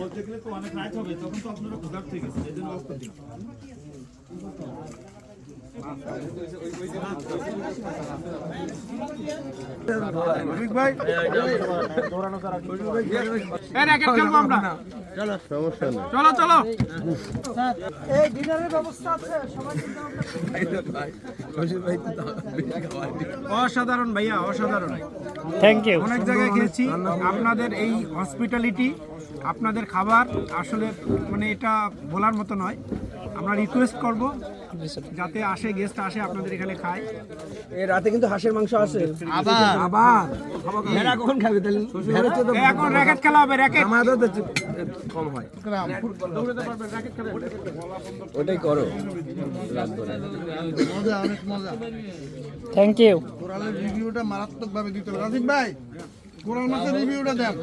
বলতে গেলে তো অনেক রাত হবে, তখন তো আপনারা ক্ষুধার্ত হয়ে গেছেন, এই জন্য অবস্থা ঠিক। অসাধারণ ভাইয়া, অসাধারণ। Thank you. অনেক জায়গায় গেছি, আপনাদের এই হসপিটালিটি, আপনাদের খাবার আসলে মানে এটা বলার মতো নয়। আমরা রিকোয়েস্ট করব যাতে আসে, গেস্ট আসে আপনাদের এখানে খায়। এই রাতে কিন্তু হাঁসের মাংস আছে আবার ভেড়া কখন খাবে তাহলে? এখন র্যাকেট খেলা হবে, র্যাকেট। আমাদের তো কম হয়, ওটাই করো। মজা, অনেক মজা। Thank you. কোরালের রিভিউটা মারাত্মক ভাবে দিতে হবে। রাজীব ভাই, কোরাল মাছের রিভিউটা দেন।